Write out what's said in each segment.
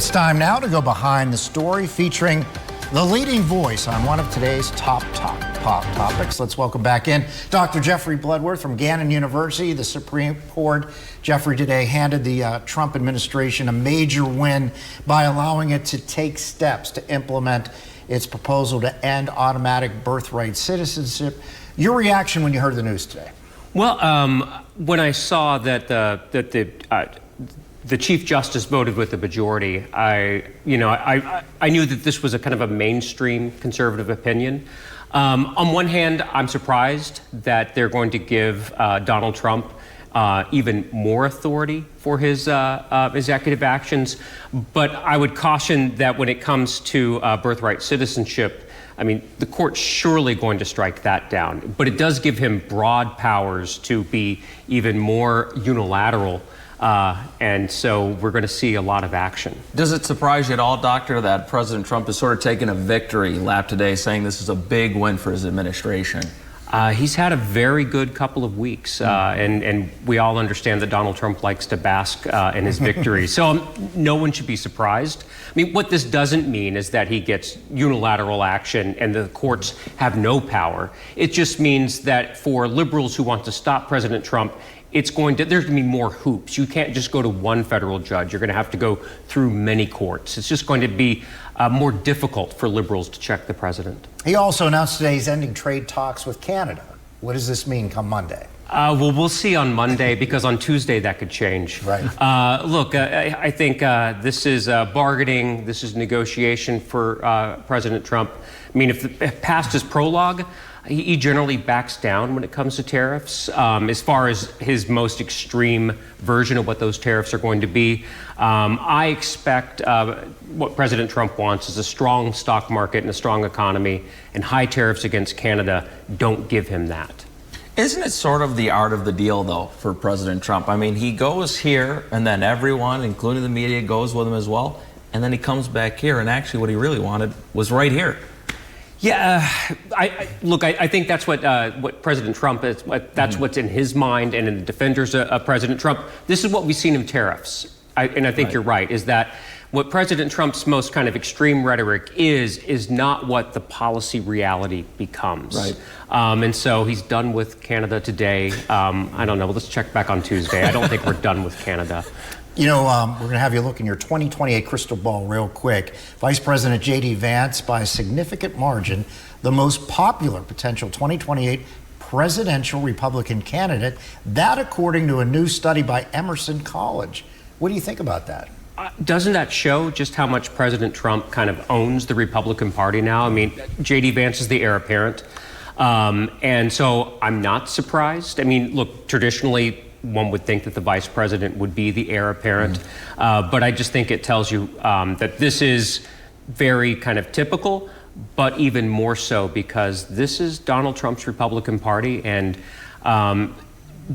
It's time now to go behind the story, featuring the leading voice on one of today's top topics. Let's welcome back in Dr. Jeffrey Bloodworth from Gannon University. The Supreme Court, Jeffrey, today handed the Trump administration a major win by allowing it to take steps to implement its proposal to end automatic birthright citizenship. Your reaction when you heard the news today? Well, when I saw that the Chief Justice voted with the majority, I knew that this was a kind of a mainstream conservative opinion. On one hand, I'm surprised that they're going to give Donald Trump even more authority for his executive actions. But I would caution that when it comes to birthright citizenship, I mean, the court's surely going to strike that down. But it does give him broad powers to be even more unilateral. And so we're going to see a lot of action. Does it surprise you at all, Doctor, that President Trump is sort of taking a victory lap today, saying this is a big win for his administration? He's had a very good couple of weeks, and we all understand that Donald Trump likes to bask in his victory. So no one should be surprised. I mean, what this doesn't mean is that he gets unilateral action and the courts have no power. It just means that for liberals who want to stop President Trump, there's going to be more hoops. You can't just go to one federal judge. You're going to have to go through many courts. It's just going to be more difficult for liberals to check the president. He also announced today he's ending trade talks with Canada. What does this mean come Monday? Well, we'll see on Monday, because on Tuesday that could change. Right. Look, I think this is bargaining. This is negotiation for President Trump. I mean, if past his prologue, he generally backs down when it comes to tariffs. As far as his most extreme version of what those tariffs are going to be, I expect what President Trump wants is a strong stock market and a strong economy, and high tariffs against Canada don't give him that. Isn't it sort of the art of the deal, though, for President Trump? I mean, he goes here, and then everyone, including the media, goes with him as well, and then he comes back here, and actually what he really wanted was right here. Yeah, I think that's what President Trump is. That's what's in his mind and in the defenders of President Trump. This is what we've seen in tariffs, and I think you're right. Is that what President Trump's most kind of extreme rhetoric is not what the policy reality becomes. Right. And so he's done with Canada today. I don't know. Let's check back on Tuesday. I don't think we're done with Canada. You know, we're going to have you look in your 2028 crystal ball real quick. Vice President J.D. Vance, by a significant margin, the most popular potential 2028 presidential Republican candidate. That, according to a new study by Emerson College. What do you think about that? Doesn't that show just how much President Trump kind of owns the Republican Party now? I mean, J.D. Vance is the heir apparent. And so I'm not surprised. I mean, look, traditionally, one would think that the vice president would be the heir apparent. But I just think it tells you that this is very kind of typical, but even more so because this is Donald Trump's Republican Party, and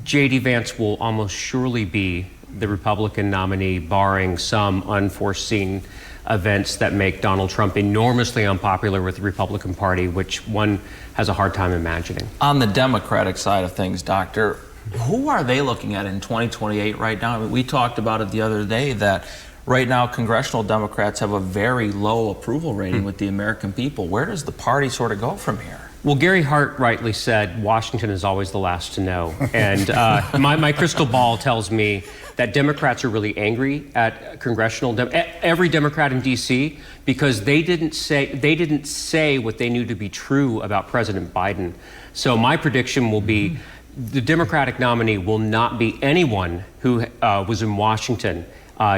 J.D. Vance will almost surely be the Republican nominee, barring some unforeseen events that make Donald Trump enormously unpopular with the Republican Party, which one has a hard time imagining. On the Democratic side of things, Doctor, who are they looking at in 2028 right now? I mean, we talked about it the other day that right now congressional Democrats have a very low approval rating with the American people. Where does the party sort of go from here? Well, Gary Hart rightly said Washington is always the last to know. And my crystal ball tells me that Democrats are really angry at every Democrat in D.C. because they didn't say what they knew to be true about President Biden. So my prediction will be the Democratic nominee will not be anyone who was in Washington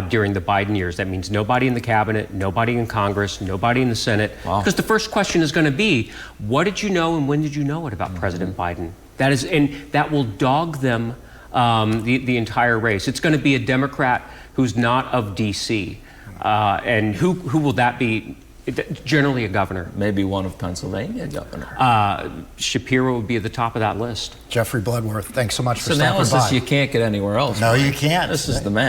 during the Biden years. That means nobody in the cabinet, nobody in Congress, nobody in the Senate. Wow. Because the first question is going to be, what did you know and when did you know it about President Biden? That will dog them the entire race. It's going to be a Democrat who's not of D.C. And who will that be? Generally a governor. Maybe one of Pennsylvania governor. Shapiro would be at the top of that list. Jeffrey Bloodworth, thanks so much for It's stopping by. analysis you can't get anywhere else. No, you can't. This is the man.